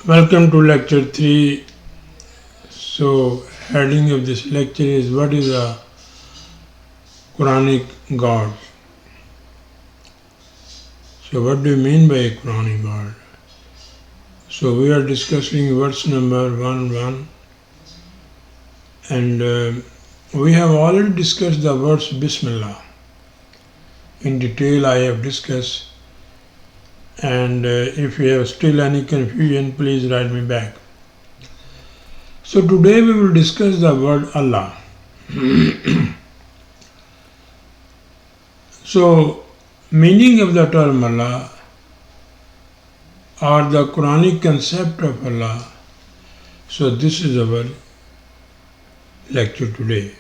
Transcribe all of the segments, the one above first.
Welcome to lecture 3. So, heading of this lecture is what is a Quranic God? So, what do you mean by a Quranic God? So, we are discussing verse number 1 and we have already discussed the words Bismillah. In detail I have discussed, and if you have still any confusion, please write me back. So today we will discuss the word Allah. So, meaning of the term Allah or the Quranic concept of Allah. So this is our lecture today.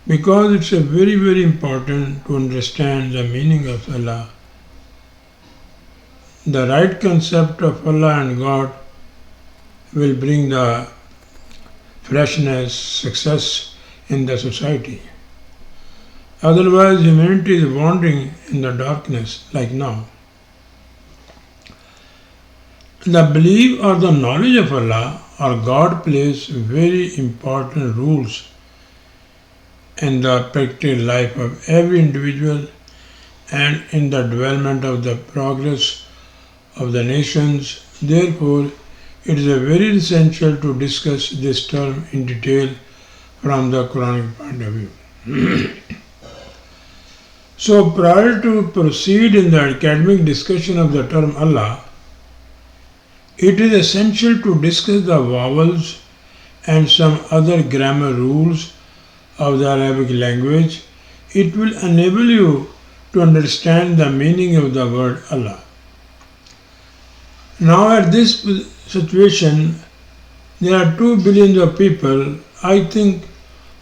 Because it's a very, very important to understand the meaning of Allah. The right concept of Allah and God will bring the freshness, success in the society. Otherwise, humanity is wandering in the darkness like now. The belief or the knowledge of Allah or God plays very important roles in the practical life of every individual and in the development of the progress of the nations. Therefore, it is very essential to discuss this term in detail from the Quranic point of view. So, prior to proceed in the academic discussion of the term Allah, it is essential to discuss the vowels and some other grammar rules of the Arabic language. It will enable you to understand the meaning of the word Allah. Now at this situation, there are 2 billion of people. I think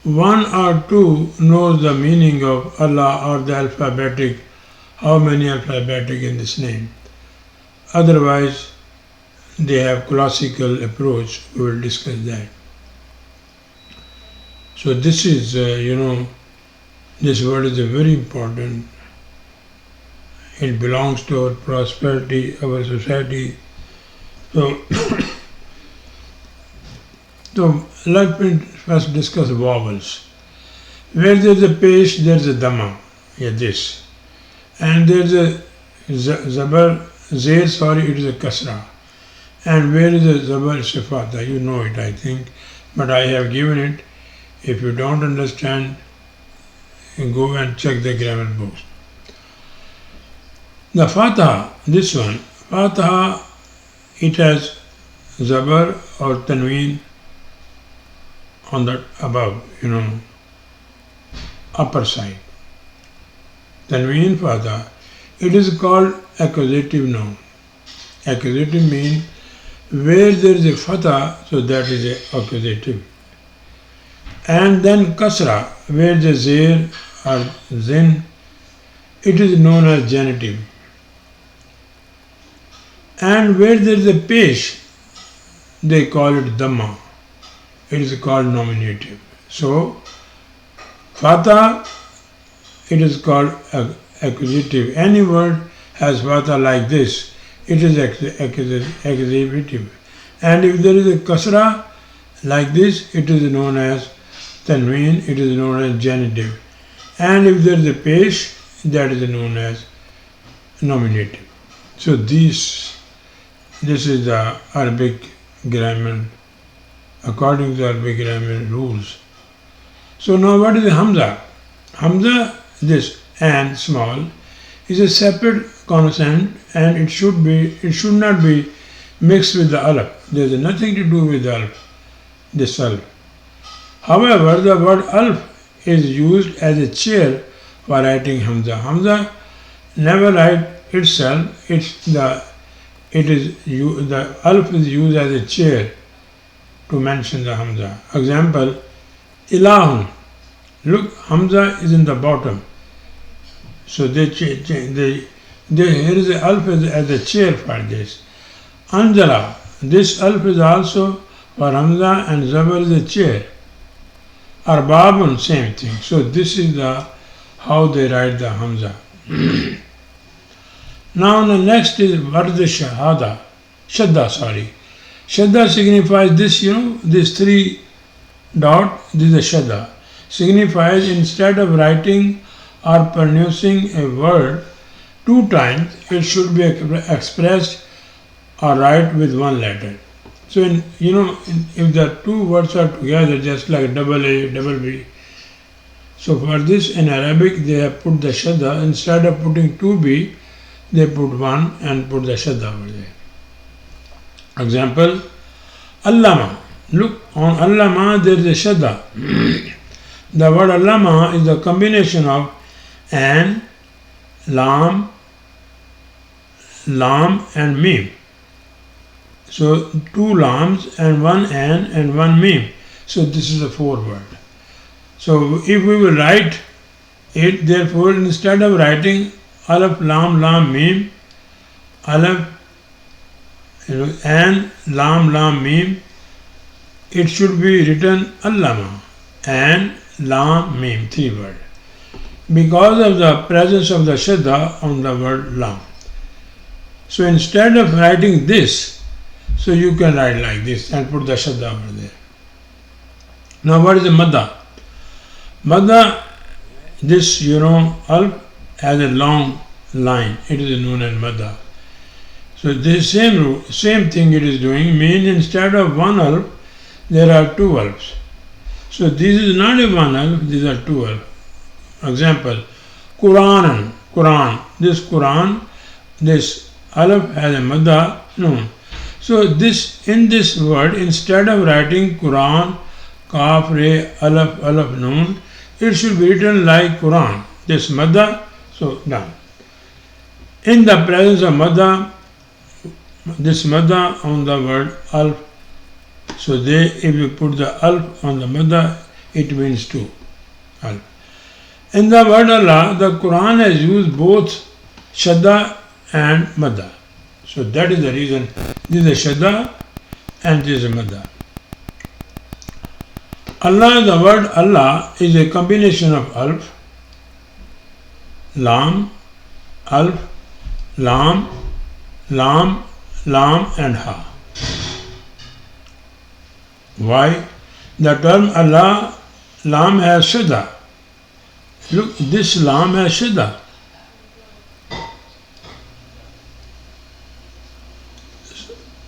1 or 2 knows the meaning of Allah or the alphabetic, how many alphabetic in this name. Otherwise, they have classical approach. We will discuss that. So this is, this word is very important. It belongs to our prosperity, our society. So, let me first discuss vowels. Where there is a pesh, there is a dhamma, this. And there is a zabar, zair, it is a kasra. And where is a zabar, it's a fatha. You know it, I think, but I have given it. If you don't understand, go and check the grammar books. The Fataha, this one, Fataha, it has Zabar or Tanween on the above, upper side. Tanween Fataha, it is called accusative noun. Accusative means where there is a Fatha, so that is a accusative. And then Kasra, where the Zair or Zin, it is known as genitive. And where there is a pesh, they call it dhamma. It is called nominative. So, fatha, it is called accusative. Any word has fatha like this, it is accusative. And if there is a kasra like this, it is known as tanween, it is known as genitive. And if there is a pesh, that is known as nominative. So this is the Arabic grammar, according to the Arabic grammar rules. So now what is the Hamza? Hamza, this and small, is a separate consonant and it should not be mixed with the alif. There is nothing to do with the alif, this alif. However, the word alif is used as a chair for writing Hamza. Hamza never write itself, the alif is used as a chair to mention the Hamza. Example, Ilahun. Look, Hamza is in the bottom. So here is the alif as a chair for this. Anjala, this alif is also for Hamza and Zabar is a chair. Arbabun, same thing. So this is how they write the Hamza. Now the next is Varda Shahada. Shadda, sorry. Shadda signifies this, this three dot, this is a Shadda. Signifies instead of writing or pronouncing a word two times, it should be expressed or write with one letter. So, if the two words are together, just like double A, double B. So for this in Arabic, they have put the Shadda. Instead of putting 2B, they put one and put the Shadda over there. Example, Allama. Look, on Allama there is a Shadda. The word Allama is the combination of an, lam, and mim. So two lams and one an and one mim. So this is a 4 word. So if we will write it, therefore instead of writing alif, lam, mim, alif, an, lam, mim, it should be written allama, an, lam, mim, 3 word. Because of the presence of the shadda on the word lam. So instead of writing this, so you can write like this and put the shadda over there. Now what is the madda? Madda, this alf has a long line. It is known as madda. So this same thing it is doing means instead of one alf, there are 2 alfs. So this is not a one alf, these are 2 alf. Example, Quran. This Quran, this alf has a madda noon. So in this word, instead of writing Quran, kaf, re, alaf, noon, it should be written like Quran. This madda, so done. In the presence of madda, this madda on the word alf, so if you put the alf on the madda, it means 2 alf. In the word Allah, the Quran has used both shadda and madda. So that is the reason this is a shadda and this is a madda. Allah, the word Allah is a combination of alf, lam, and ha. Why? The term Allah, lam has shadda. Look, this lam has shadda.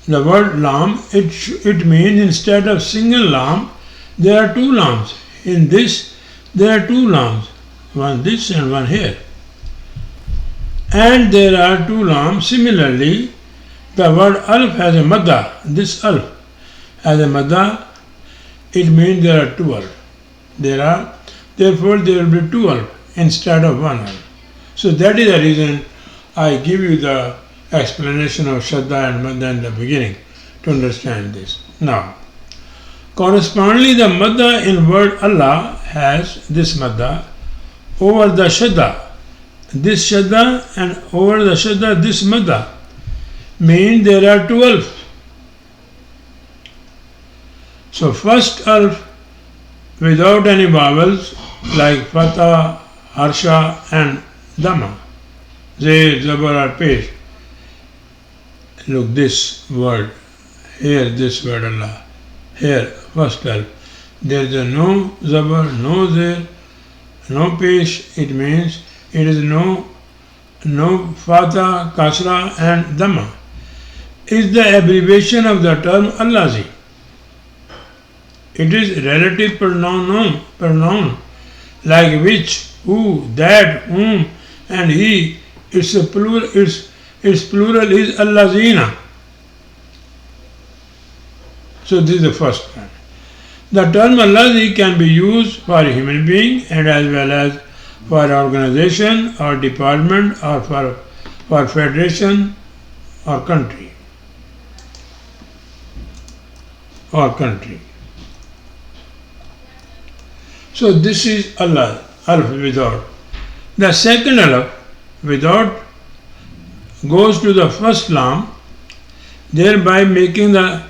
The word lam, it means instead of single lam, there are 2 lams. In this, there are 2 lams, one this and one here. And there are 2 lams. Similarly, the word alf has a madda. This alf has a madda. It means there are 2 alf. Therefore, there will be 2 alf instead of 1 alf. So that is the reason I give you the explanation of shadda and madda in the beginning to understand this. Now, correspondingly, the madda in word Allah has this madda over the shadda. This shadda and over the shadda, this madda means there are 2 alf. So first alf without any vowels like fatha, harsha and dhamma, zay, zabar or pesh. Look, this word here, this word Allah, here first alf, there is a no zabar, no zay, no pesh. It means it is no fatha, kasra and dhamma. Is the abbreviation of the term Allazi. It is relative pronoun like which, who, that, whom and he. Its plural is Allazina. So this is the first one. The term Allazi can be used for a human being and as well as for organization or department or for federation or country. So this is Allah, alf without. The second alf without goes to the first lam, thereby making the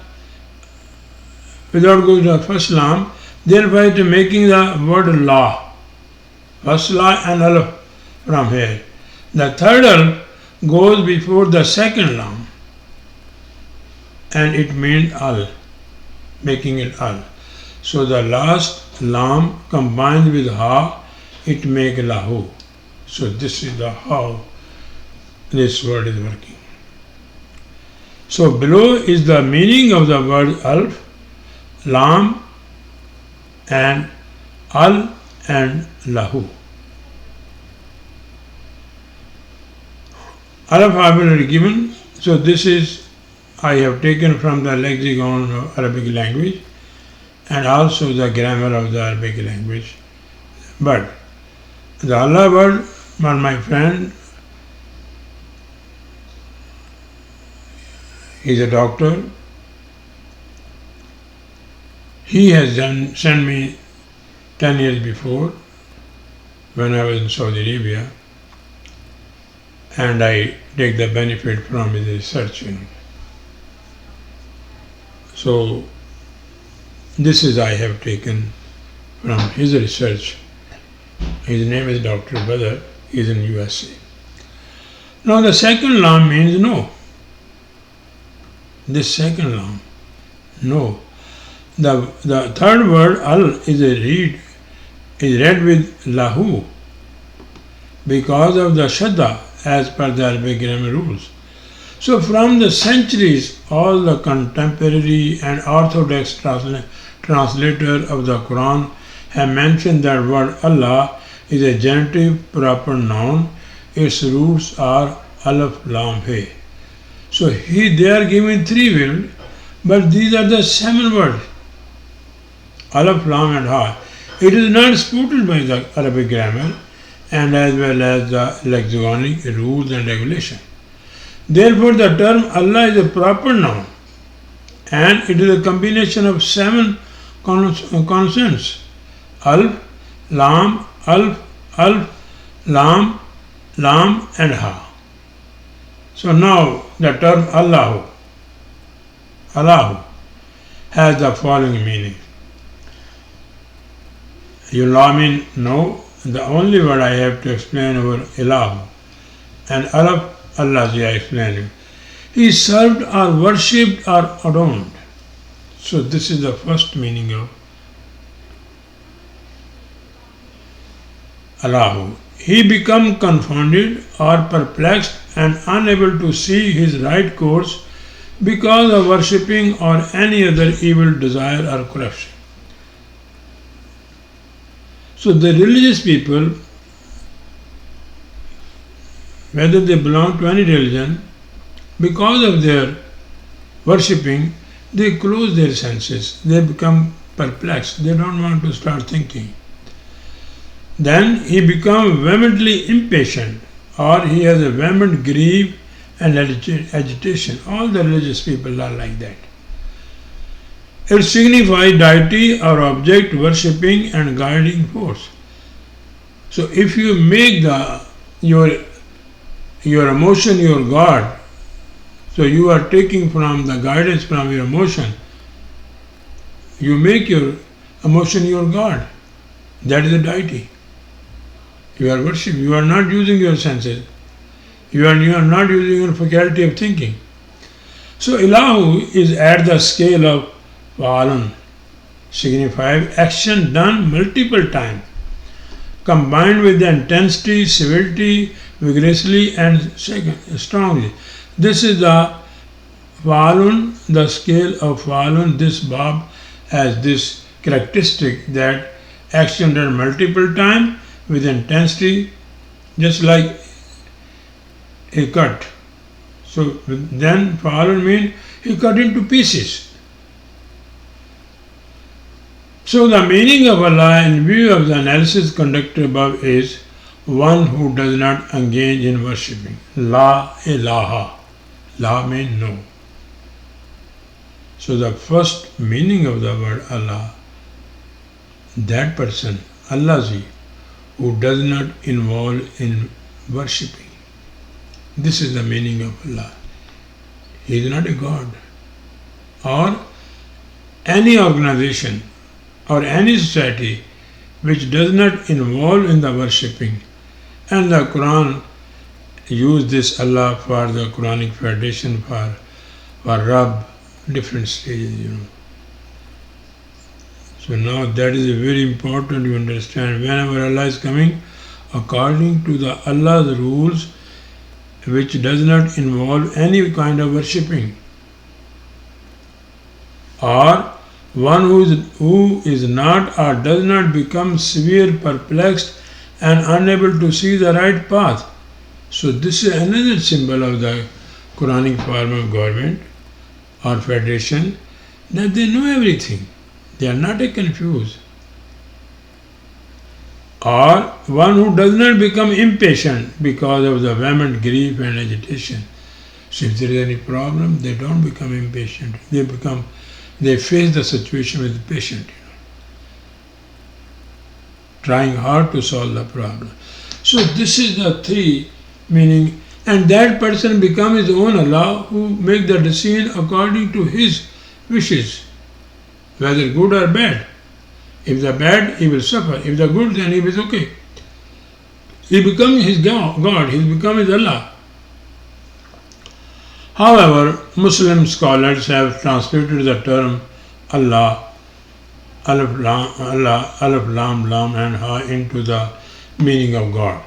without going to the first lam, thereby to making the word law. First law and alf from here. The third alf goes before the second lam, and it means al, making it al. So the last lam combined with ha, it makes lahu. So this is the how this word is working. So below is the meaning of the word alf, lam, and al and lahu. Alf have been given. So this is I have taken from the lexicon of Arabic language and also the grammar of the Arabic language. But the Allah word, my friend, he is a doctor. He has sent me 10 years before when I was in Saudi Arabia, and I take the benefit from his research. So this is I have taken from his research. His name is Dr. Badr. He is in USA. Now the second lam means no. This second lam, no. The third word al is read with lahu because of the shadda as per the Arabic grammar rules. So from the centuries, all the contemporary and orthodox translator of the Quran have mentioned that word Allah is a genitive proper noun. Its roots are alaf lam he. So they are given 3 words, but these are the 7 words. Alaf, lam and ha. It is not disputed by the Arabic grammar and as well as the lexiconic rules and regulation. Therefore, the term Allah is a proper noun and it is a combination of 7 consonants. Alf, lam, lam, and ha. So now the term Allahu has the following meaning. You mean no, the only word I have to explain over ilahu, and alaf, Allah I explain you. He is served or worshipped or adorned. So this is the first meaning of Allahu. He become confounded or perplexed and unable to see his right course because of worshipping or any other evil desire or corruption. So the religious people, whether they belong to any religion, because of their worshipping, they close their senses, they become perplexed, they don't want to start thinking. Then he becomes vehemently impatient, or he has a vehement grief and agitation. All the religious people are like that. It signifies deity or object worshipping and guiding force. So if you make your emotion your God, so you are taking from the guidance from your emotion, you make your emotion your God. That is a deity. You are worshipping. You are not using your senses. You are not using your faculty of thinking. So ilahu is at the scale of fa'alun, signifies action done multiple times, combined with the intensity, severity, vigorously and strongly. This is the fa'alun, the scale of fa'alun. This bab has this characteristic that action done multiple times with intensity, just like a cut. So then fa'alun means he cut into pieces. So the meaning of Allah in view of the analysis conducted above is one who does not engage in worshipping. La ilaha. La means no. So the first meaning of the word Allah, that person, Allahi, who does not involve in worshipping. This is the meaning of Allah. He is not a God. Or any organization or any society which does not involve in the worshipping. And the Quran use this Allah for the Quranic Federation, for Rab, different stages. So now that is very important you understand. Whenever Allah is coming, according to the Allah's rules, which does not involve any kind of worshipping, or one who is not or does not become severe, perplexed, and unable to see the right path. So this is another symbol of the Quranic form of government or federation, that they know everything. They are not confused. Or one who does not become impatient because of the vehement grief and agitation. So if there is any problem, they don't become impatient. They face the situation with patience, trying hard to solve the problem. So this is the three meaning, and that person becomes his own Allah, who make the decision according to his wishes, whether good or bad. If the bad, he will suffer. If the good, then he is okay. He becomes his God, he becomes his Allah. However, Muslim scholars have translated the term Allah, Alif Lam Lam and Ha, into the meaning of God,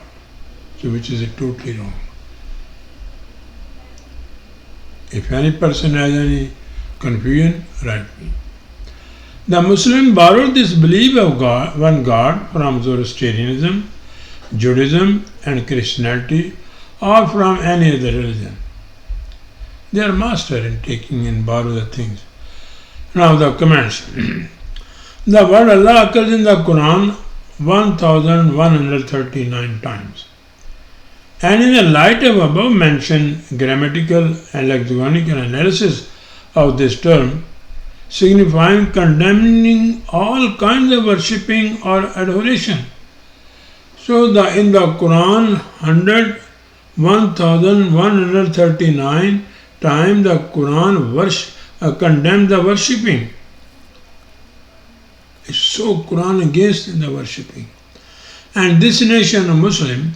so which is totally wrong. If any person has any confusion, write me. The Muslim borrowed this belief of God, one God, from Zoroastrianism, Judaism, and Christianity, or from any other religion. They are master in taking and borrow the things. Now the comments. The word Allah occurs in the Quran 1139 times. And in the light of above mentioned grammatical and lexiconical analysis of this term, signifying condemning all kinds of worshipping or adoration. So in the Quran 1139 times the Quran condemned the worshipping. It's so Quran against the worshipping. And this nation of Muslim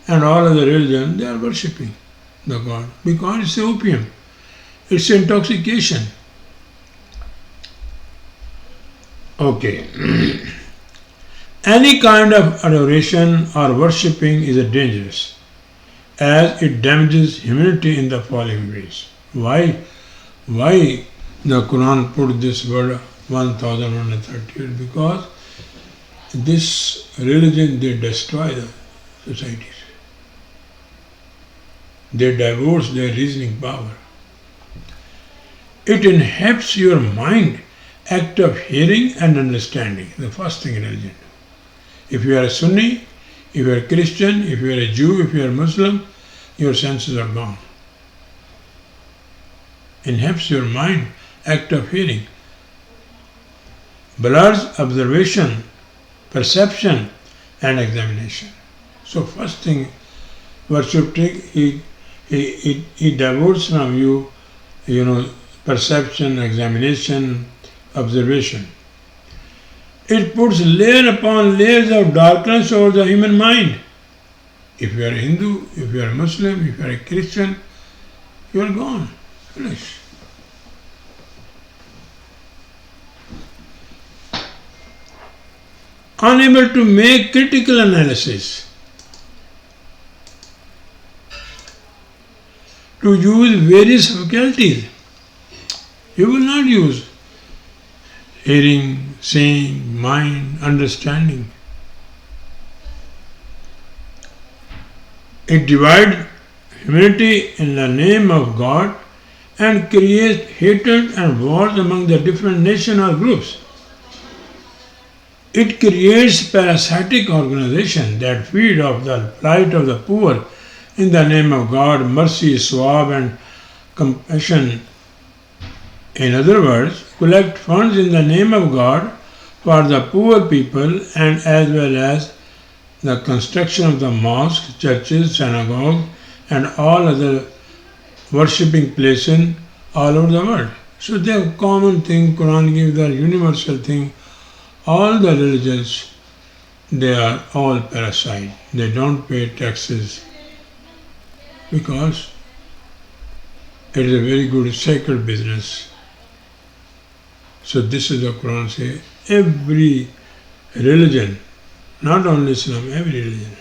and all other religions, they are worshipping the God because it's opium, it's intoxication. Okay. Any kind of adoration or worshipping is dangerous, as it damages humanity in the following ways. Why the Quran put this word 1138? Because this religion, they destroy the societies. They divorce their reasoning power. It inhabits your mind, act of hearing and understanding. The first thing religion. If you are a Sunni, if you are a Christian, if you are a Jew, if you are a Muslim, your senses are gone. Inhabits your mind, act of hearing. Blurs observation, perception and examination. So first thing, worshipping, he divorces from you, perception, examination, observation. It puts layer upon layers of darkness over the human mind. If you are a Hindu, if you are a Muslim, if you are a Christian, you are gone. Finish. Unable to make critical analysis, to use various faculties. You will not use hearing, seeing, mind, understanding. It divides humanity in the name of God and creates hatred and wars among the different nations or groups. It creates parasitic organizations that feed off the plight of the poor in the name of God, mercy, sawab and compassion. In other words, collect funds in the name of God for the poor people and as well as the construction of the mosques, churches, synagogues and all other worshipping places all over the world. So they have common thing, Quran gives the universal thing. All the religions, they are all parasite. They don't pay taxes. because it is a very good sacred business. So this is the Quran say, every religion, not only Islam, every religion.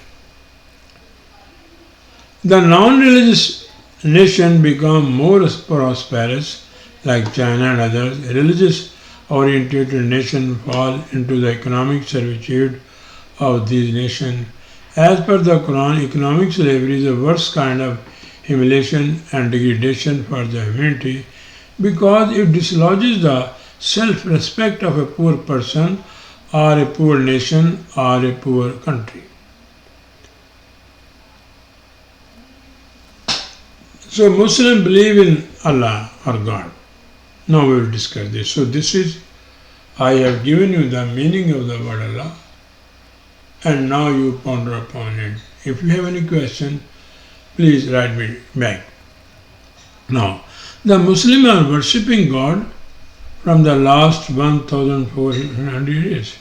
The non-religious nation become more prosperous, like China and others. Religious-oriented nations fall into the economic servitude of these nations. As per the Quran, economic slavery is the worst kind of humiliation and degradation for the humanity because it dislodges the self-respect of a poor person or a poor nation or a poor country. So Muslims believe in Allah or God. Now we will discuss this. So this is, I have given you the meaning of the word Allah, and now you ponder upon it. If you have any question, please write me back. Now, the Muslims are worshipping God from the last 1400 years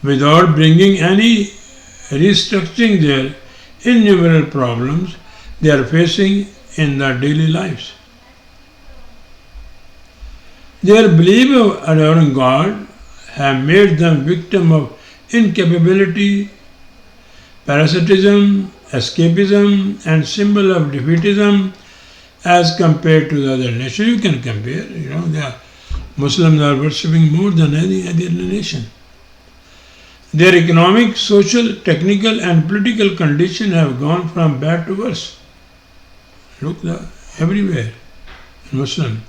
without bringing any restructuring their innumerable problems they are facing in their daily lives. Their belief of adoring God have made them victim of incapability, parasitism, escapism, and symbol of defeatism as compared to the other nations. You can compare, the Muslims are worshipping more than any other nation. Their economic, social, technical, and political conditions have gone from bad to worse. Look, everywhere in Muslim.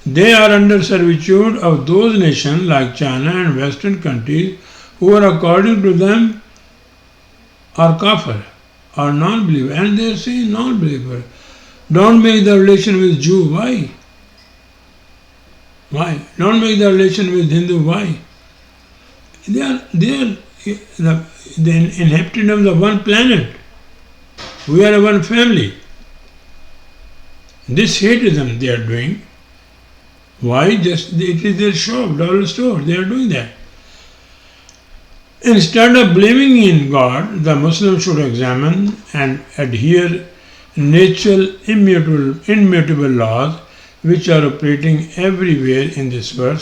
They are under servitude of those nations like China and Western countries who are, according to them, are kafir or non-believer, and they are saying non-believer. Don't make the relation with Jew. Why? Why? Don't make the relation with Hindu. Why? They are the inhabitants of the one planet. We are one family. This hateism they are doing. Why? Just it is their shop, dollar store. They are doing that. Instead of believing in God, the Muslim should examine and adhere natural immutable laws which are operating everywhere in this world.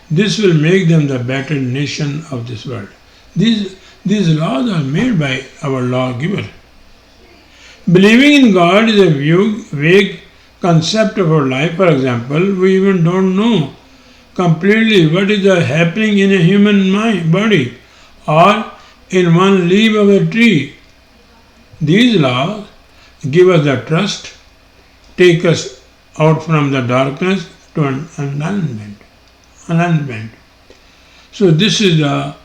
This will make them the better nation of this world. These laws are made by our lawgiver. Believing in God is a vague concept of our life. For example, we even don't know completely what is happening in a human body or in one leaf of a tree. These laws give us the trust, take us out from the darkness to enlightenment. So this is the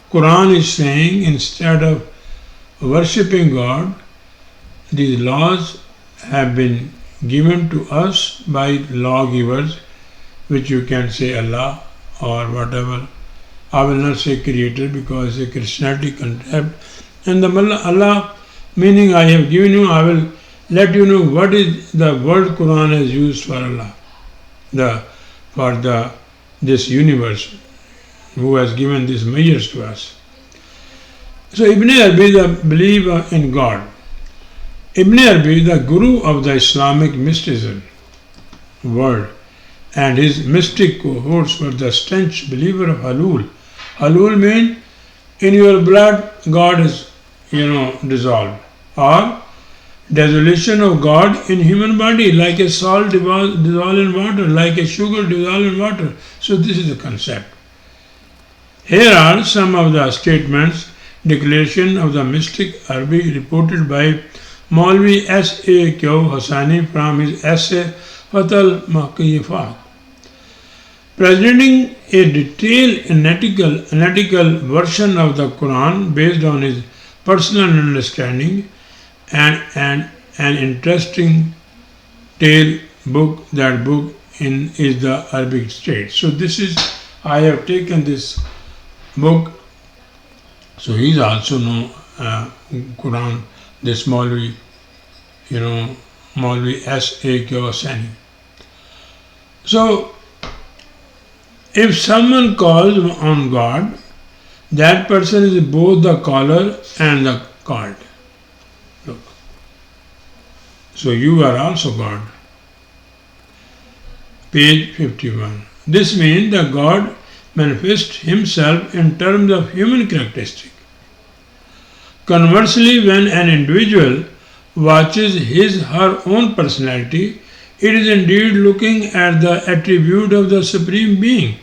Quran is saying, instead of worshipping God, these laws have been given to us by lawgivers, which you can say Allah or whatever. I will not say Creator because it's a Christianity concept. And the Allah meaning I have given you, I will let you know what is the word Quran has used for Allah, this universe, who has given these measures to us. So Ibn Arabi, the believer in God. Ibn Arabi, the guru of the Islamic mysticism world, and his mystic cohorts were the stanch believer of Halul. Halul means in your blood God is, dissolved, or dissolution of God in human body, like a salt dissolved in water, like a sugar dissolved in water. So this is the concept. Here are some of the statements, declaration of the mystic Arabi reported by Maulvi S.A. Kyo Hassani from his essay Fatal Maqifat. Presenting a detailed analytical version of the Quran based on his personal understanding and an interesting tale book. That book is the Arabic state. So this is, I have taken this book. So he is also know Quran, this Maulvi, Maulvi S.A. Hassani. So if someone calls on God, that person is both the caller and the called. So you are also God. Page 51. This means that God manifests himself in terms of human characteristic. Conversely, when an individual watches her own personality, it is indeed looking at the attribute of the Supreme Being,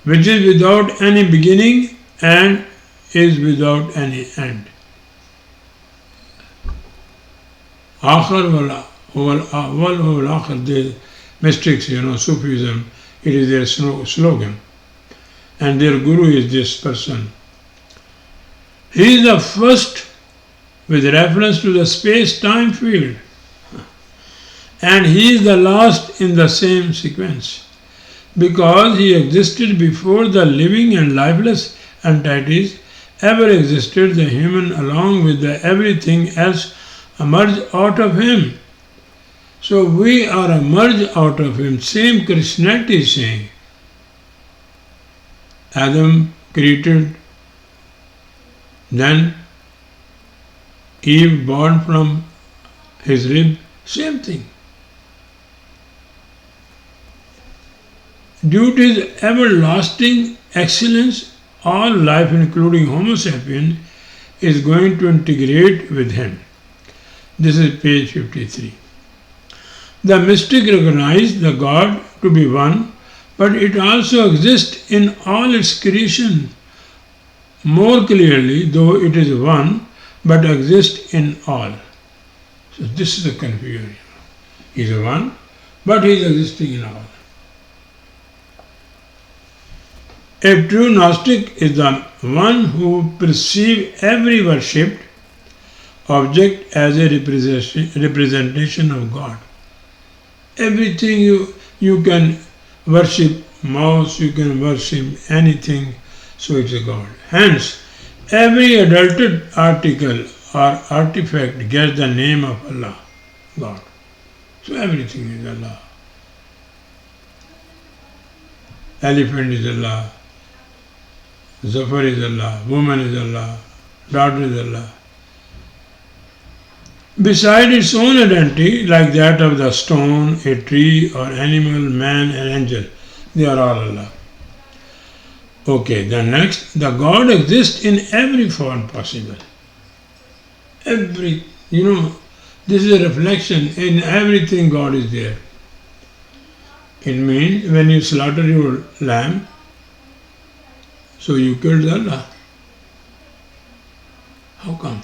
which is without any beginning and is without any end. Akhar wal akhar, the mystics, Sufism, it is their slogan. And their guru is this person. He is the first with reference to the space-time field, and he is the last in the same sequence, because he existed before the living and lifeless entities ever existed. The human, along with everything else, emerged out of him. So we are emerged out of him. Same Christianity is saying. Adam created, then Eve born from his rib, same thing. Due to his everlasting excellence, all life, including Homo sapiens, is going to integrate with him. This is page 53. The mystic recognizes the God to be one, but it also exists in all its creation more clearly, though it is one, but exists in all. So this is the confusion. He is one, but he is existing in all. A true Gnostic is the one who perceives every worshipped object as a representation of God. Everything you can worship, mouse, you can worship anything, so it's a God. Hence, every adulterated article or artifact gets the name of Allah, God. So everything is Allah. Elephant is Allah, Zafar is Allah, woman is Allah, daughter is Allah. Beside its own identity, like that of the stone, a tree, or animal, man, and angel, they are all Allah. Okay, then next, the God exists in every form possible. This is a reflection. In everything God is there. It means when you slaughter your lamb, so you killed Allah. How come?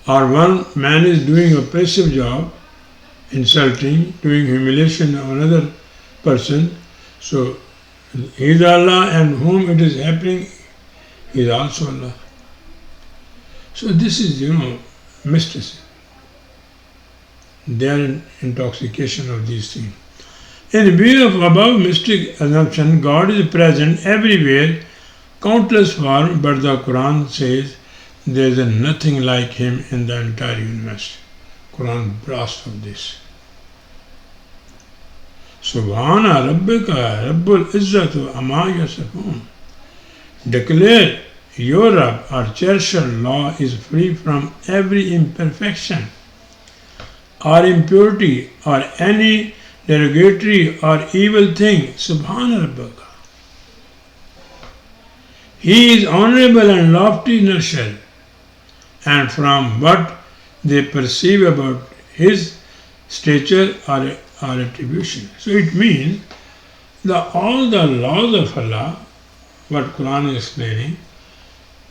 Or one man is doing a oppressive job, insulting, doing humiliation of another person, so he is Allah, and whom it is happening, he is also Allah. So this is, mysticism. Their intoxication of these things. In view of above mystic assumption, God is present everywhere, countless forms, but the Quran says there is nothing like him in the entire universe. Quran blasts of this. Subhana Rabbika Rabbul Izzatu Amma Yasifun. Declare your Rabb, our cherished law, is free from every imperfection or impurity or any derogatory or evil thing. Subhana Rabbika. He is honorable and lofty in nurture, and from what they perceive about his stature or attribution. So it means that all the laws of Allah, what Quran is explaining,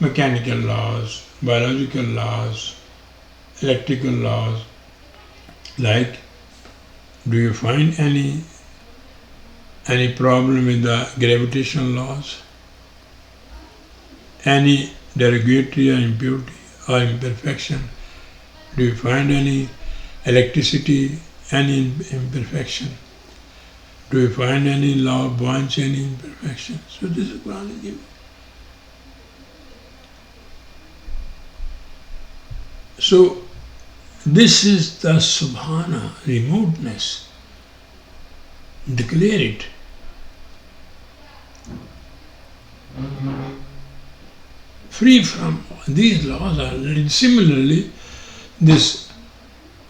mechanical laws, biological laws, electrical laws, like, do you find any problem with the gravitational laws? Any derogatory or impurity or imperfection? Do you find any electricity, any imperfection? Do you find any law of buoyancy, any imperfection? So this is Quran is giving. So this is the Subhana, remoteness. Declare it. free from these laws. Are similarly, this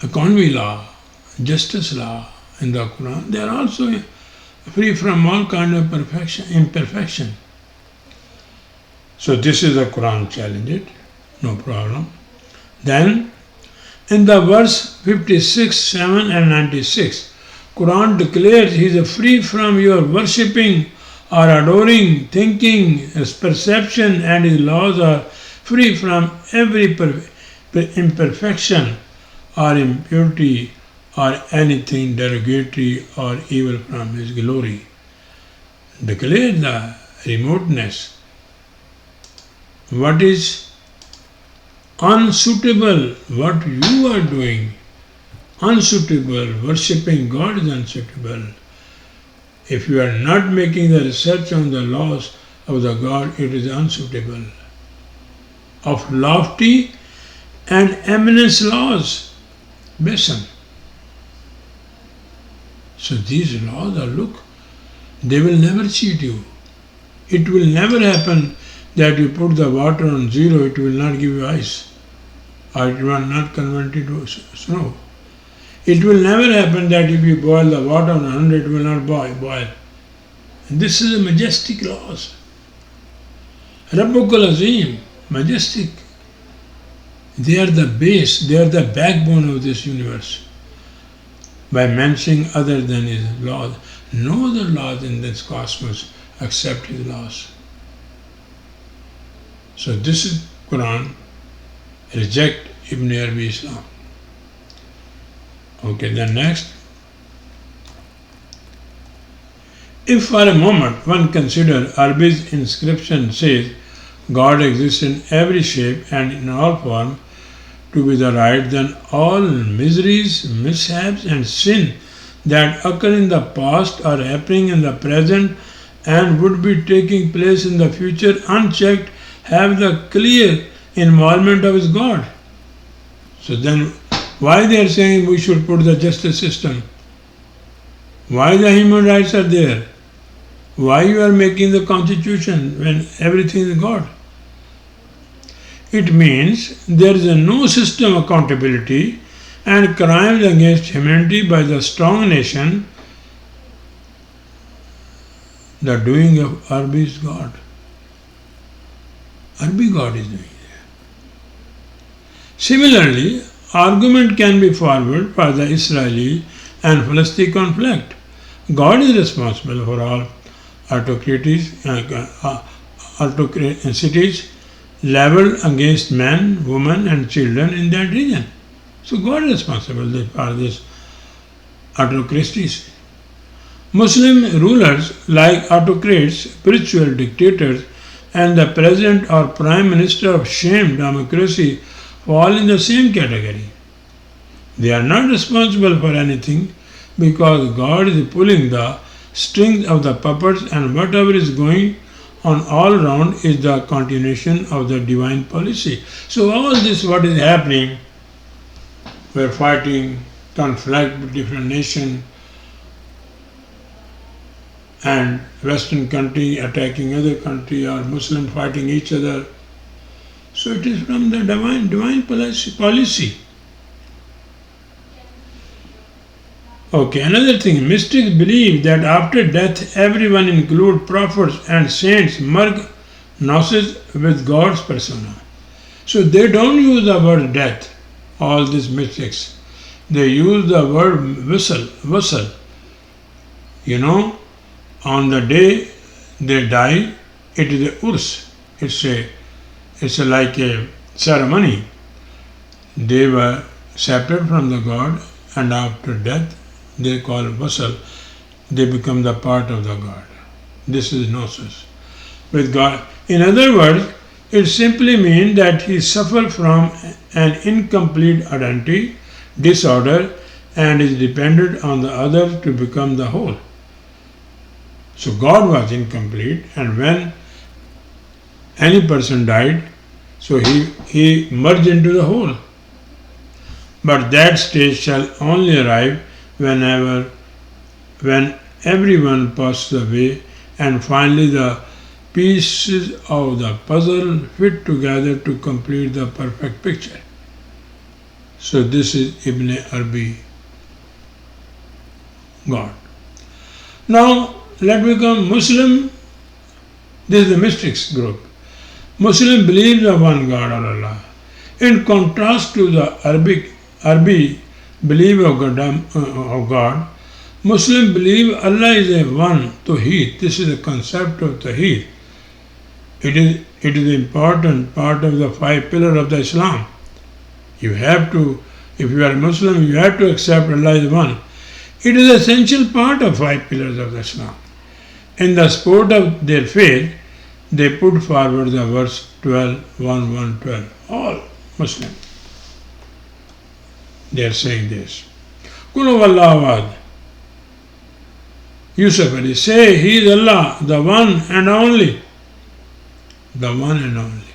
economy law, justice law in the Quran, they are also free from all kind of imperfection. So this is the Quran challenge, no problem. Then in the verse 56, 7 and 96, Quran declares he is free from your worshipping or adoring, thinking, his perception, and his laws are free from every imperfection or impurity or anything derogatory or evil from his glory. Declare the remoteness. What is unsuitable, what you are doing, unsuitable, worshipping God is unsuitable. If you are not making the research on the laws of the God, it is unsuitable. Of lofty and eminence laws, Besan. So these laws are, look, they will never cheat you. It will never happen that you put the water on 0, it will not give you ice, or it will not convert it to snow. It will never happen that if you boil the water on 100, it will not boil. And this is a majestic laws. Rabbukul Azim, majestic. They are the base, they are the backbone of this universe. By mentioning other than his laws, no other laws in this cosmos except his laws. So this is Quran, reject Ibn Arabi Islam. Okay, then next. If for a moment one consider Arabi's inscription says God exists in every shape and in all form to be the right, then all miseries, mishaps and sin that occur in the past are happening in the present and would be taking place in the future unchecked have the clear involvement of his God. So then why they are saying we should put the justice system? Why the human rights are there? Why you are making the constitution when everything is God? It means there is no system of accountability and crimes against humanity by the strong nation, the doing of Arabi's God. Arabi God is doing that. Similarly, argument can be forwarded for the Israeli and Palestinian conflict. God is responsible for all atrocities leveled against men, women and children in that region. So God is responsible for this atrocities. Muslim rulers like autocrats, spiritual dictators and the president or prime minister of sham democracy fall in the same category. They are not responsible for anything because God is pulling the strings of the puppets and whatever is going on all around is the continuation of the divine policy. So all this what is happening, we are fighting, conflict with different nations and Western country attacking other country or Muslim fighting each other. So it is from the divine policy. Okay, another thing, mystics believe that after death everyone include prophets and saints merge gnosis with God's persona. So they don't use the word death, all these mystics. They use the word vessel. You know, on the day they die, it is a urs. It's like a ceremony. They were separate from the God and after death they call vessel. They become the part of the God. This is gnosis with God. In other words, it simply means that he suffered from an incomplete identity, disorder, and is dependent on the other to become the whole. So God was incomplete, and when any person died, so he merged into the whole. But that stage shall only arrive when everyone passes away and finally the pieces of the puzzle fit together to complete the perfect picture. So this is Ibn Arabi God. Now let me come Muslim. This is the mystics group. Muslim believes the one God or Allah. In contrast to the Arabic belief of God, Muslim believe Allah is a one, Tawheed. This is the concept of Tawheed. It is an important part of the 5 pillars of the Islam. You have to, if you are a Muslim, you have to accept Allah is one. It is an essential part of 5 pillars of Islam. In the support of their faith, they put forward the verse 12, 1, 12. All Muslims, they are saying this. Kul huwallahu ahad. Yusuf Ali, say He is Allah, the one and only. The one and only.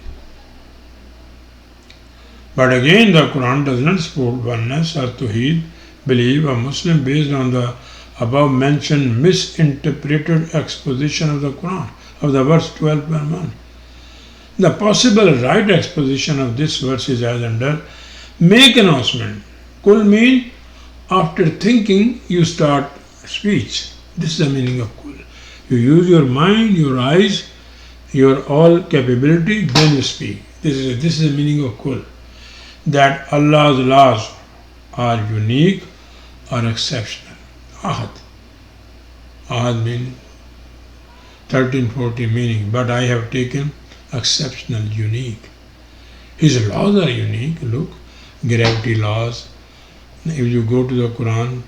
But again, the Quran does not support oneness or Tawheed belief of Muslim based on the above mentioned misinterpreted exposition of the Quran, of the verse 12:1. The possible right exposition of this verse is as under: make announcement. Kul means after thinking you start speech. This is the meaning of kul. You use your mind, your eyes, your all capability, then you speak. This is the meaning of kul. That Allah's laws are unique or exceptional. Ahad. Ahad means 13, 14 meaning, but I have taken exceptional, unique. His laws are unique. Look, gravity laws. If you go to the Quran,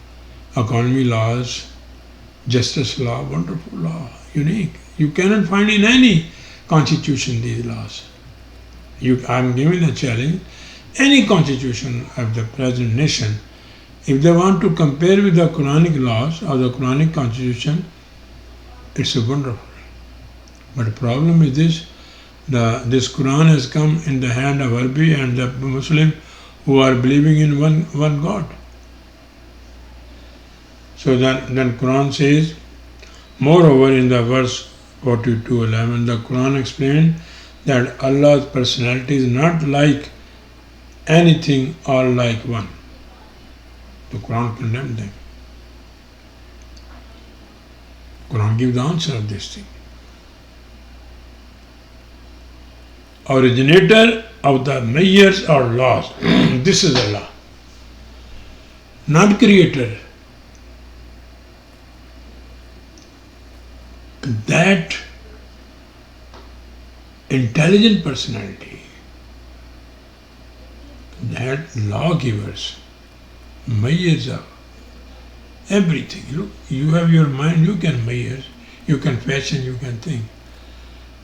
economy laws, justice law, wonderful law, unique. You cannot find in any constitution these laws. I am giving a challenge. Any constitution of the present nation, if they want to compare with the Quranic laws or the Quranic constitution, it's wonderful. But the problem is this: this Quran has come in the hand of Arabi and the Muslim who are believing in one God. So then Quran says, moreover in the verse 42:11, the Quran explained that Allah's personality is not like anything or like one. The Quran condemned them. Quran gives the answer of this thing. Originator of the measures or laws. This is Allah. Not creator. That intelligent personality, that lawgivers, measures of everything. Look, you have your mind, you can measure, you can fashion, you can think.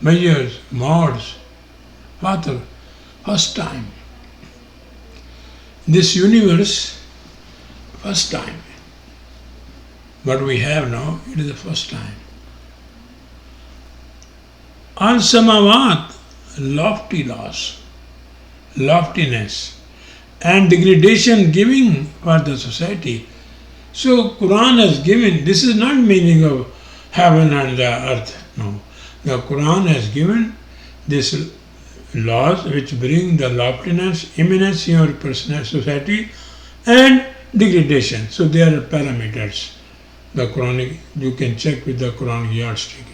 Measures, modes, Father, first time. This universe, first time. What we have now, it is the first time. Al Samawat, lofty laws, loftiness, and degradation giving for the society. So Quran has given, this is not meaning of heaven and the earth, no. The Quran has given this laws which bring the loftiness, imminence in your personal society and degradation. So there are parameters. The Quranic, you can check with the Quranic yardstick,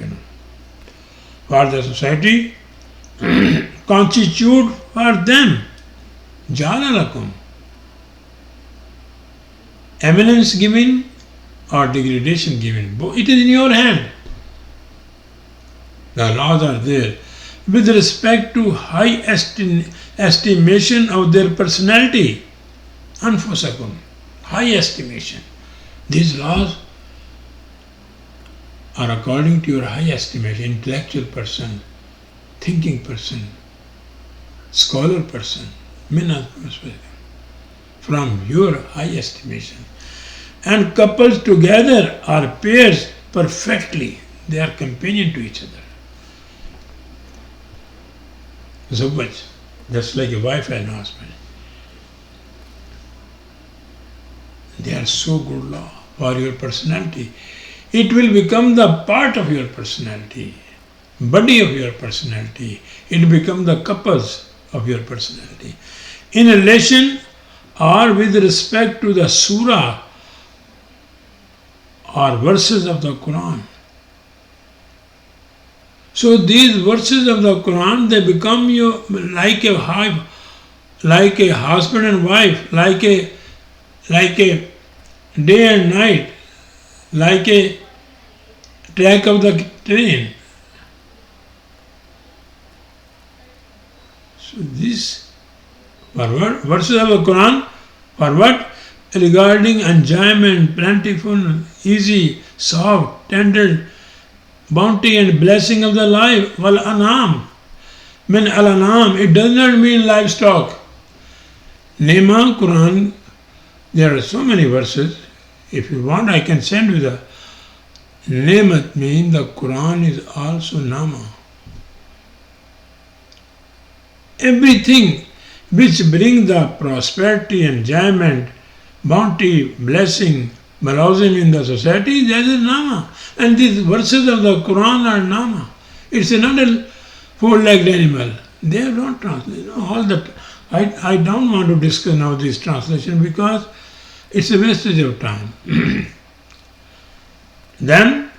For the society, constitute for them, Jala lakum. Eminence given or degradation given. It is in your hand. The laws are there. With respect to high estimation of their personality, anfusakum, high estimation. These laws are according to your high estimation, intellectual person, thinking person, scholar person, from your high estimation. And couples together are pairs perfectly. They are companion to each other. So much, just like a wife and husband. They are so good law for your personality. It will become the part of your personality. body of your personality. It becomes the couples of your personality. In relation or with respect to the surah or verses of the Quran. So these verses of the Quran, they become you like a husband and wife, like a day and night, like a track of the train. So these verses of the Quran, for what? Regarding enjoyment, plentiful, easy, soft, tender, bounty and blessing of the life. Wal anam. Min al anam, it does not mean livestock. Nema, Quran, there are so many verses. If you want, I can send you the Nemat means the Quran is also Nama. Everything which brings the prosperity, enjoyment, bounty, blessing, browsing in the society, that is Nama. And these verses of the Quran are Nama. It's not a four-legged animal. They are not translated. All that I don't want to discuss now this translation because it's a wastage of time. Then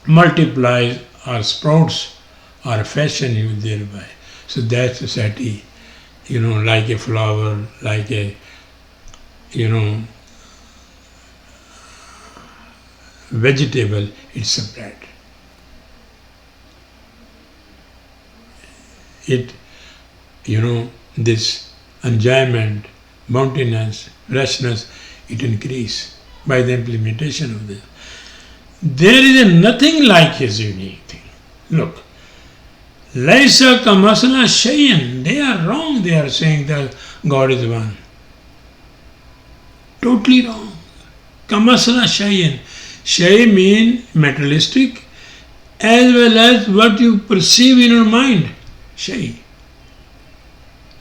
multiplies or sprouts or fashion you thereby. So that society, like a flower, like a, vegetable, it's spread. It, this enjoyment, bountiness, freshness, it increase by the implementation of this. There is nothing like his unique thing. Look, Laisa kamasla shayan. They are wrong. They are saying that God is one. Totally wrong. Kamasla shayan. Shay means materialistic as well as what you perceive in your mind. Shay.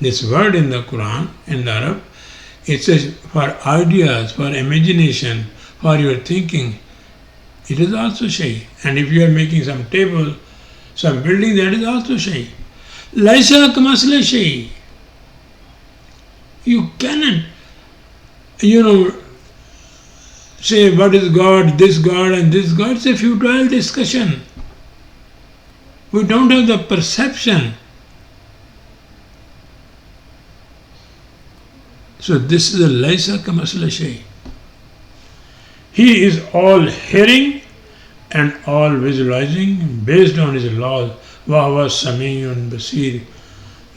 This word in the Quran, in the Arab, it says for ideas, for imagination, for your thinking. It is also shay. And if you are making some table, some building, that is also shay. Laisa kamasla shay. You cannot, say what is God, this God and this God. It's a futile discussion. We don't have the perception. So this is a Laisa kamasla shay. He is all hearing and all visualizing based on his laws. Wahwa Samiyun Basir.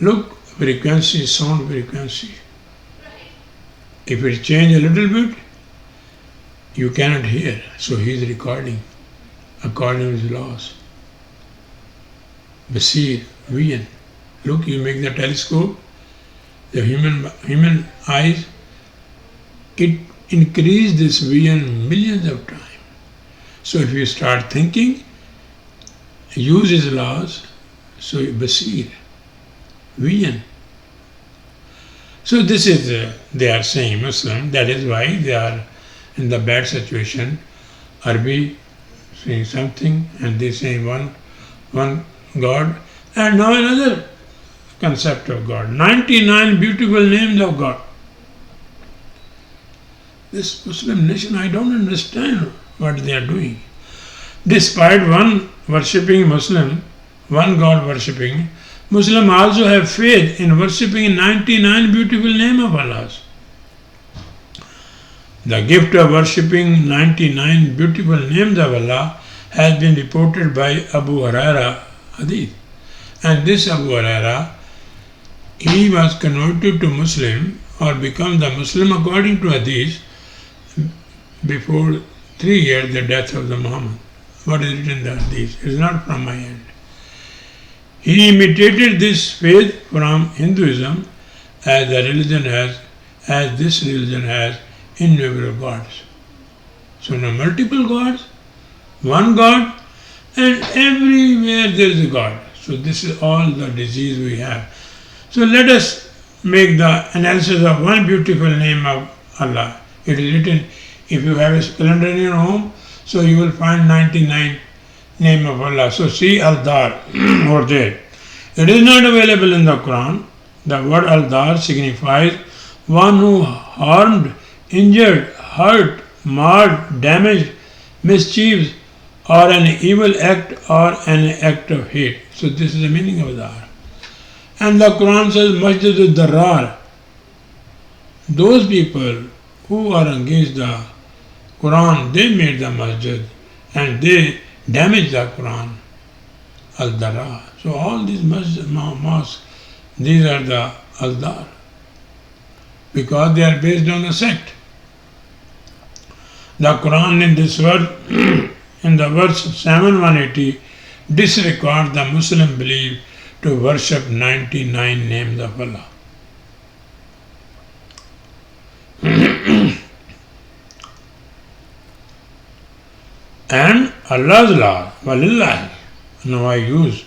Look, frequency, sound frequency. If it changes a little bit, you cannot hear. So he is recording according to his laws. Basir, vision. Look, you make the telescope, the human eyes, it increase this vision millions of times. So if you start thinking, use his laws, so basir, vision. So this is, they are saying Muslim, that is why they are in the bad situation. Arabi saying something and they saying one God, and now another concept of God. 99 beautiful names of God. This Muslim nation, I don't understand what they are doing. Despite one worshipping Muslim, one God worshipping, Muslim also have faith in worshipping 99 beautiful names of Allah. The gift of worshipping 99 beautiful names of Allah has been reported by Abu Huraira Hadith. And this Abu Huraira, he was converted to Muslim or become the Muslim according to Hadith before 3 years the death of the Muhammad. What is written in the Hadith? It is not from my end. He imitated this faith from Hinduism as this religion has innumerable gods. So now multiple gods, one God, and everywhere there is a God. So this is all the disease we have. So let us make the analysis of one beautiful name of Allah. It is written, if you have a calendar in your home, so you will find 99 name of Allah. So see Al-Dar over there. It is not available in the Quran. The word Al-Dar signifies one who harmed, injured, hurt, marred, damaged, mischieved, or an evil act or an act of hate. So this is the meaning of Dar. And the Quran says Masjid al-Darrar. Those people who are against the Quran, they made the masjid and they damaged the Quran. Al-Darrar. So all these mosques, these are the Al-Dar, because they are based on the sect. The Quran in this verse, in the verse 7:180, disregards the Muslim belief to worship 99 names of Allah. And Allah's law, walillahi. Now I use.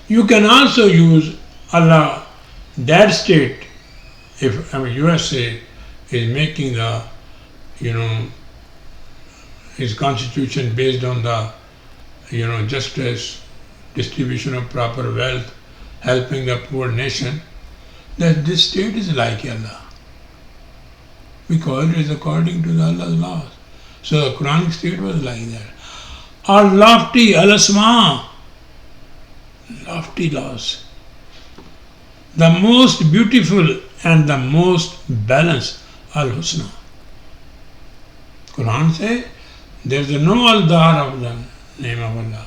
You can also use Allah, that state, if USA is making the, his constitution based on the, justice, distribution of proper wealth, helping the poor nation, that this state is like Allah. Because it is according to the Allah's laws. So the Quranic state was like that. Or lofty, al-asma, lofty laws. The most beautiful and the most balanced, al-husna. Quran says there is no al-dar of the name of Allah.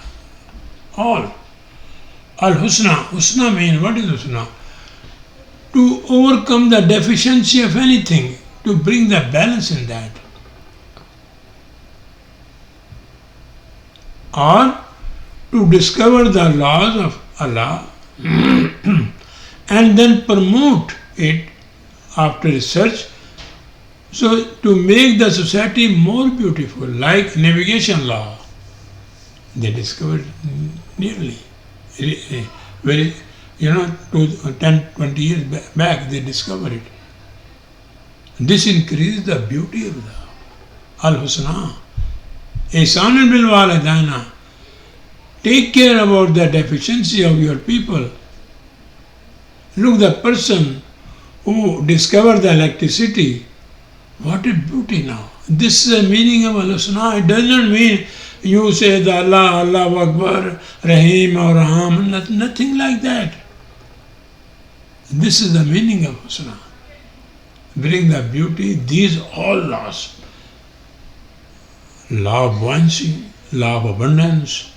All. Al-husna. Husna means, what is husna? To overcome the deficiency of anything, to bring the balance in that. Or to discover the laws of Allah and then promote it after research, so to make the society more beautiful, like navigation law. They discovered nearly, very, 10, 20 years back they discovered it. This increased the beauty of the Al-Husna. Ihsan bil walidaina. Take care about the deficiency of your people. Look, the person who discovered the electricity, what a beauty now. This is the meaning of Al-Husna. It does not mean you say the Allah, Allahu Akbar, Rahim or Raham, nothing like that. This is the meaning of Husna. Bring the beauty, these all laws. Law of buoyancy, law of abundance,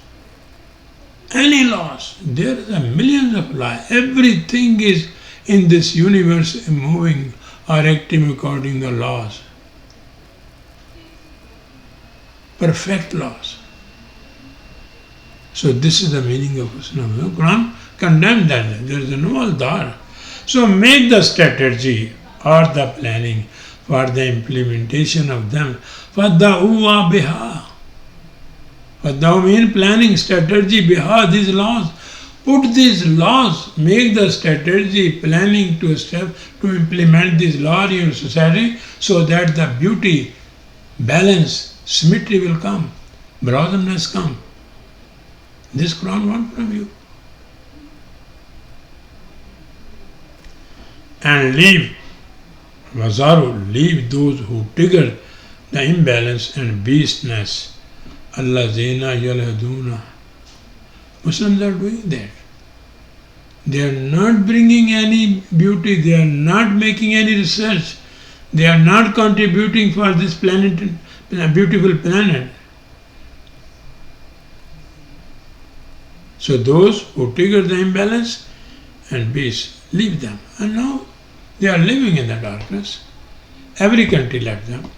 any laws. There are millions of laws. Everything is in this universe moving or acting according to the laws. Perfect laws. So this is the meaning of Husna. The Quran condemned that. There is no al-dar. So make the strategy or the planning for the implementation of them. فَدَّعُوا بِهَا. Faddaw means planning, strategy, biha, these laws. Put these laws, make the strategy, planning to implement these laws in your society, so that the beauty, balance, symmetry will come, broadness come. This Quran wants from you. And leave, wazaru, leave those who trigger the imbalance and beastness. Allazina yalhaduna. Muslims are doing that. They are not bringing any beauty, they are not making any research, they are not contributing for this planet, beautiful planet. So those who trigger the imbalance and beast, leave them. And now they are living in the darkness. Every country left them,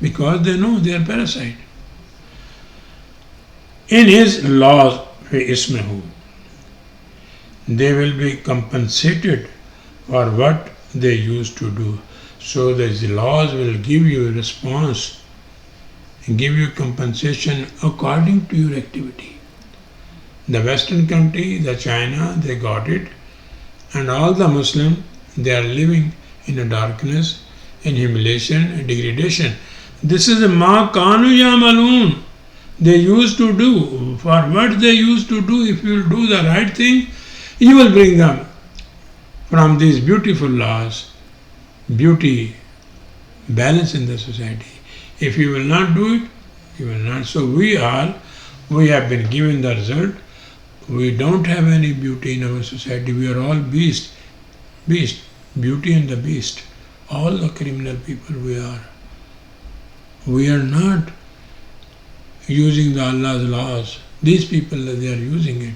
because they know they are parasite. In his laws, ismahu, they will be compensated for what they used to do. So the laws will give you a response, give you compensation according to your activity. The Western country, the China, they got it, and all the Muslims, they are living in a darkness, in humiliation and degradation. This is ma kanu ya'malun. they used to do. For what they used to do, if you will do the right thing, you will bring them from these beautiful laws, beauty, balance in the society. If you will not do it, you will not. So we have been given the result. We don't have any beauty in our society. We are all beast, beauty and the beast. All the criminal people we are. We are not using the Allah's laws. These people, they are using it.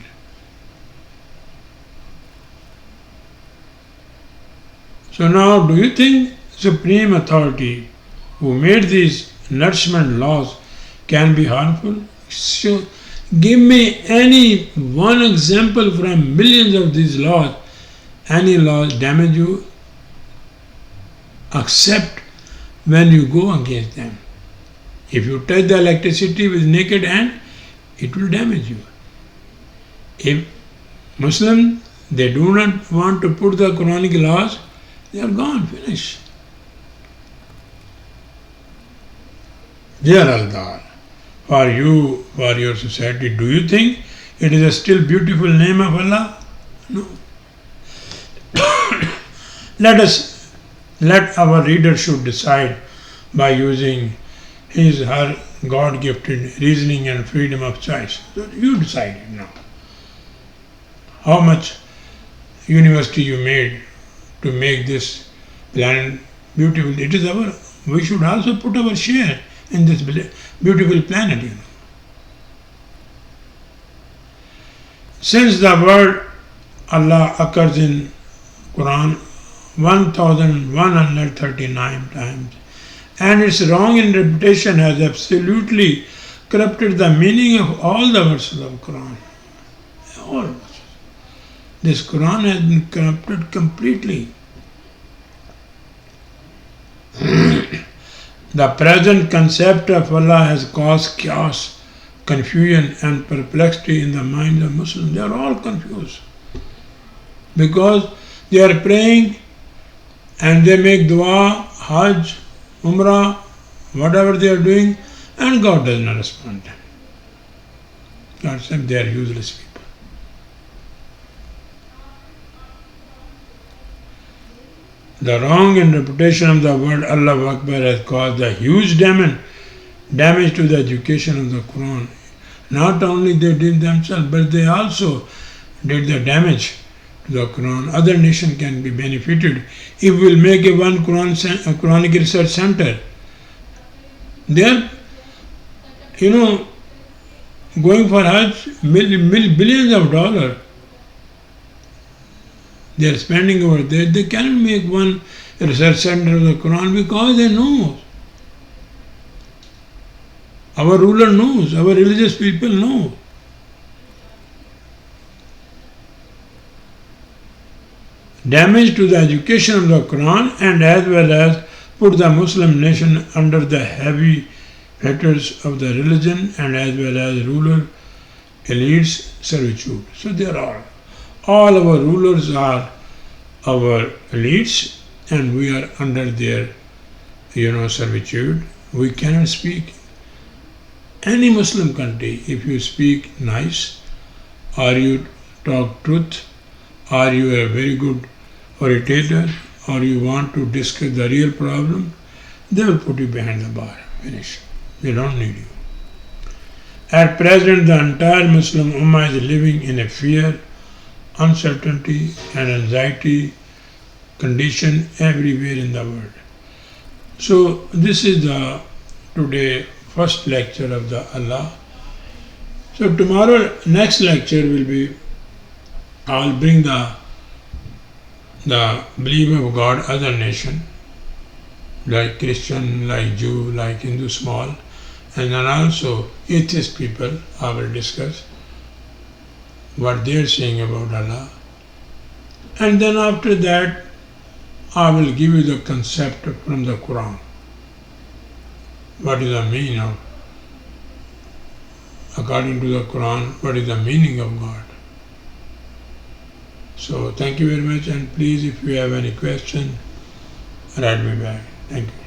So now, do you think Supreme Authority who made these nourishment laws can be harmful? So, give me any one example from millions of these laws. Any laws damage you, except when you go against them. If you touch the electricity with naked hand, it will damage you. If Muslims, they do not want to put the Quranic laws, they are gone, finished. Dear Allah, for you, for your society, do you think it is a still beautiful name of Allah? No. Let our reader should decide by using his or her God-gifted reasoning and freedom of choice. So you decide it now. How much university you made to make this planet beautiful. It is our, we should also put our share in this beautiful planet, you know. Since the word Allah occurs in Quran 1139 times, and its wrong interpretation has absolutely corrupted the meaning of all the verses of Quran. All verses. This Quran has been corrupted completely. The present concept of Allah has caused chaos, confusion and perplexity in the minds of Muslims. They are all confused because they are praying and they make dua, Hajj, Umrah, whatever they are doing, and God does not respond. God said they are useless people. The wrong interpretation of the word Allahu Akbar has caused a huge damage to the education of the Quran. Not only they did themselves, but they also did the damage to the Quran. Other nations can be benefited if we will make a one Quranic research center. They are, going for Hajj, billions of dollars. They are spending over there. They cannot make one research center of the Quran because they know. Our ruler knows. Our religious people know. Damage to the education of the Quran and as well as put the Muslim nation under the heavy fetters of the religion and as well as ruler elites servitude. So there are. All our rulers are our elites and we are under their, servitude. We cannot speak. Any Muslim country, if you speak nice, or you talk truth, or you are a very good orator, or you want to discuss the real problem, they will put you behind the bar. Finish. They don't need you. At present, the entire Muslim Ummah is living in a fear, uncertainty and anxiety condition everywhere in the world. So this is the today first lecture of the Allah. So tomorrow next lecture will be, I will bring the belief of God other nation like Christian, like Jew, like Hindu small, and then also atheist people I will discuss what they are saying about Allah. And then after that, I will give you the concept from the Quran. What is the meaning of, according to the Quran, what is the meaning of God? So thank you very much, and please if you have any question, write me back. Thank you.